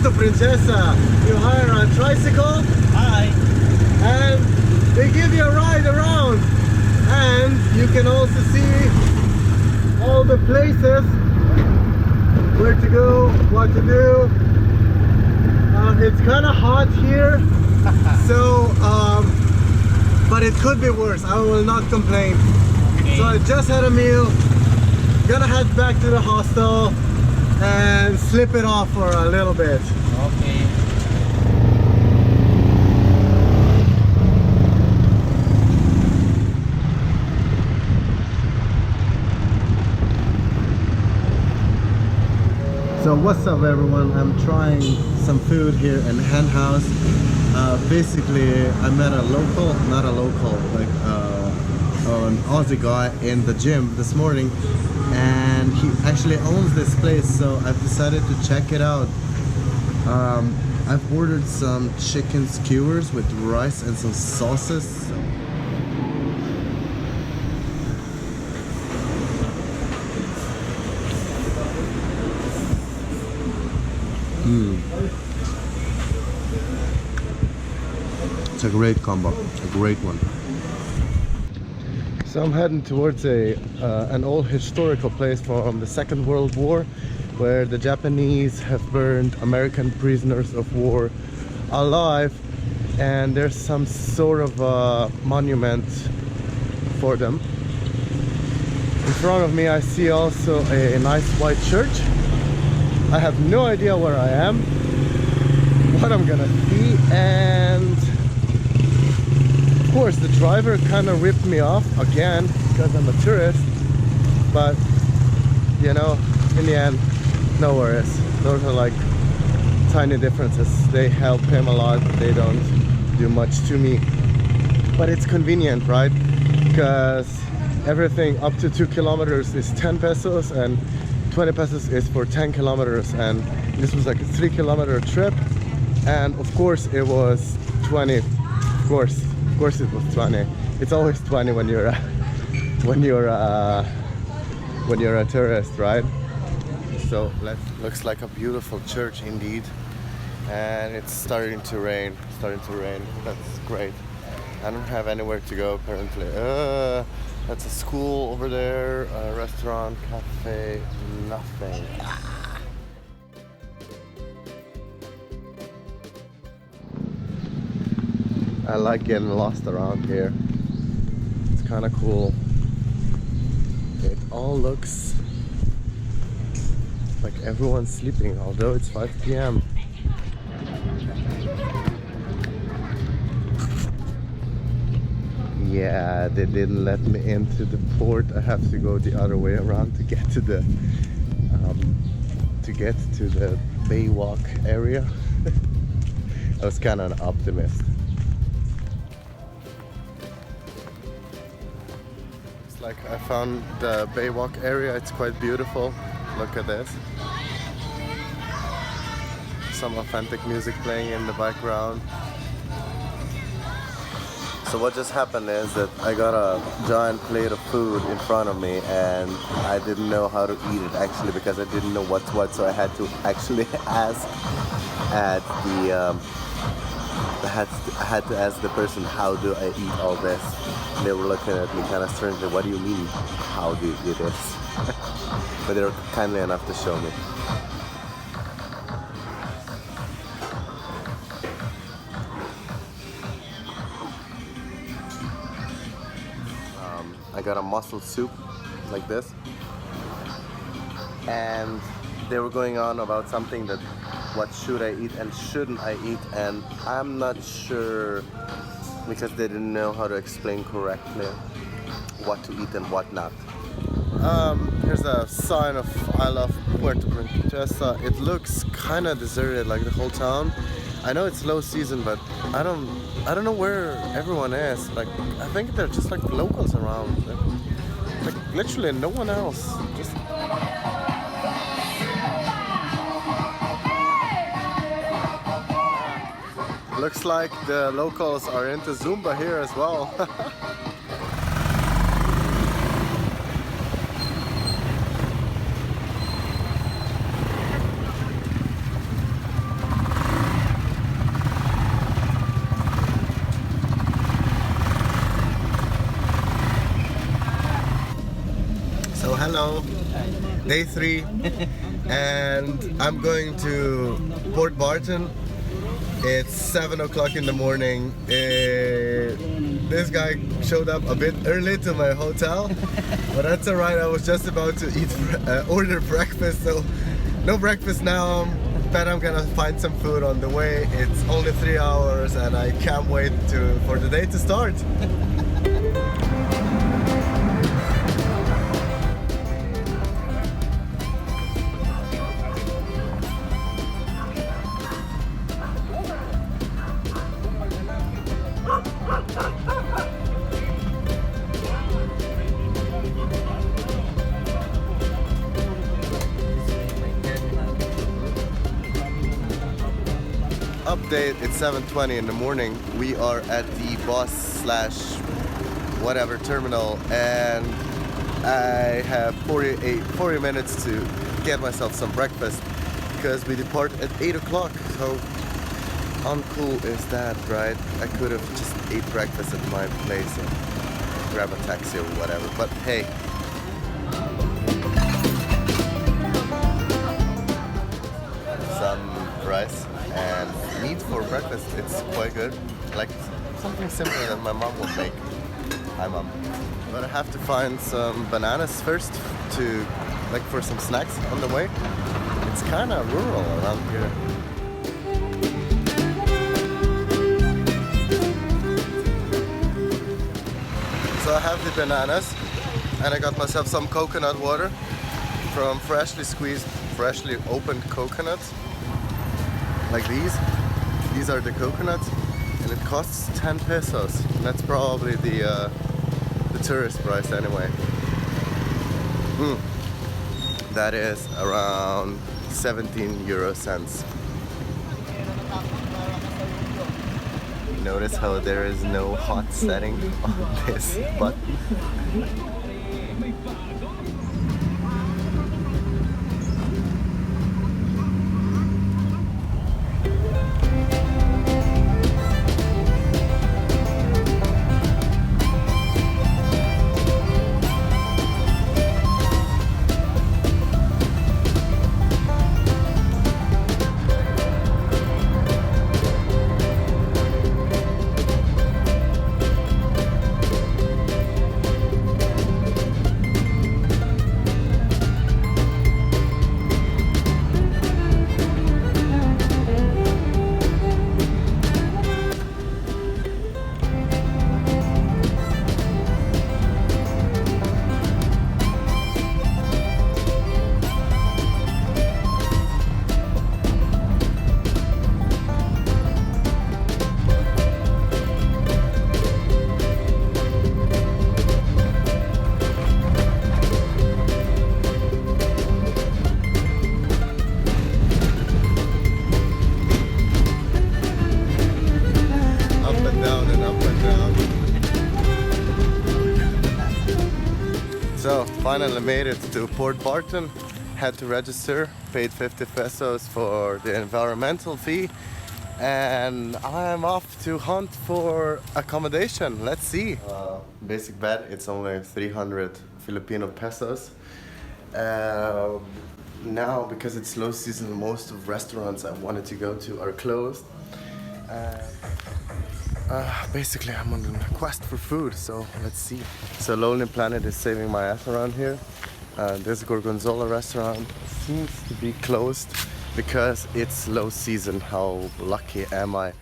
Puerto Princesa. You hire a tricycle. Hi. And they give you a ride around. And you can also see all the places where to go, what to do. It's kind of hot here, so but it could be worse. I will not complain. Okay. So I just had a meal, gonna head back to the hostel and slip it off for a little bit. Okay. So what's up everyone, I'm trying some food here in Hen House. Basically I met a local, not a local, like an Aussie guy in the gym this morning, and he actually owns this place, so I've decided to check it out. I've ordered some chicken skewers with rice and some sauces. It's a great combo, a great one. So I'm heading towards an old historical place from the Second World War, where the Japanese have burned American prisoners of war alive, and there's some sort of a monument for them. In front of me I see also a nice white church. I have no idea where I am, what I'm gonna see, and of course the driver kind of ripped me off again because I'm a tourist, but you know, in the end, no worries. Those are like tiny differences. They help him a lot, they don't do much to me, but it's convenient, right? Because everything up to 2 kilometers is 10 pesos and 20 pesos is for 10 kilometers, and this was like a 3-kilometer trip, and of course it was 20. Of course it was 20. It's always 20 when you're a tourist, right? So looks like a beautiful church indeed, and it's starting to rain. That's great. I don't have anywhere to go apparently. That's a school over there, a restaurant, cafe, nothing. I like getting lost around here. It's kind of cool. It all looks like everyone's sleeping, although it's 5 p.m. Yeah, they didn't let me into the port. I have to go the other way around to get to the Baywalk area. I was kind of an optimist. It's like I found the Baywalk area. It's quite beautiful. Look at this. Some authentic music playing in the background. So what just happened is that I got a giant plate of food in front of me, and I didn't know how to eat it actually, because I didn't know what's what, so I had to actually ask at the I had to ask the person, how do I eat all this? And they were looking at me kind of strangely, what do you mean, how do you eat this? But they were kindly enough to show me. I got a mussel soup like this, and they were going on about something that what should I eat and shouldn't I eat, and I'm not sure because they didn't know how to explain correctly what to eat and what not. Here's a sign of I love Puerto Princesa. It looks kind of deserted, like the whole town. I know it's low season, but I don't know where everyone is. Like, I think they're just like locals around. Like literally no one else. Just looks like the locals are into Zumba here as well. Hello, day 3, and I'm going to Port Barton. It's 7 o'clock in the morning. This guy showed up a bit early to my hotel, but that's alright. I was just about to order breakfast, so no breakfast now. But I'm gonna find some food on the way. It's only 3 hours, and I can't wait for the day to start. Update, it's 7:20 in the morning. We are at the bus / whatever terminal, and I have 40 minutes to get myself some breakfast because we depart at 8 o'clock. So uncool is that, right? I could have just ate breakfast at my place and grab a taxi or whatever, but hey. Some rice and meat for breakfast. It's quite good, like something similar that my mom would make. Hi mom. But I have to find some bananas first for some snacks on the way. It's kind of rural around here. So I have the bananas, and I got myself some coconut water from freshly squeezed, freshly opened coconuts. Like these. These are the coconuts, and it costs 10 pesos. And that's probably the tourist price anyway. That is around 17 euro cents. Notice how there is no hot setting on this button. So finally made it to Port Barton, had to register, paid 50 pesos for the environmental fee, and I'm off to hunt for accommodation. Let's see. Basic bed, it's only 300 Filipino pesos. Now, because it's low season, most of restaurants I wanted to go to are closed. Basically, I'm on a quest for food, so let's see. So Lonely Planet is saving my ass around here. This Gorgonzola restaurant seems to be closed because it's low season. How lucky am I?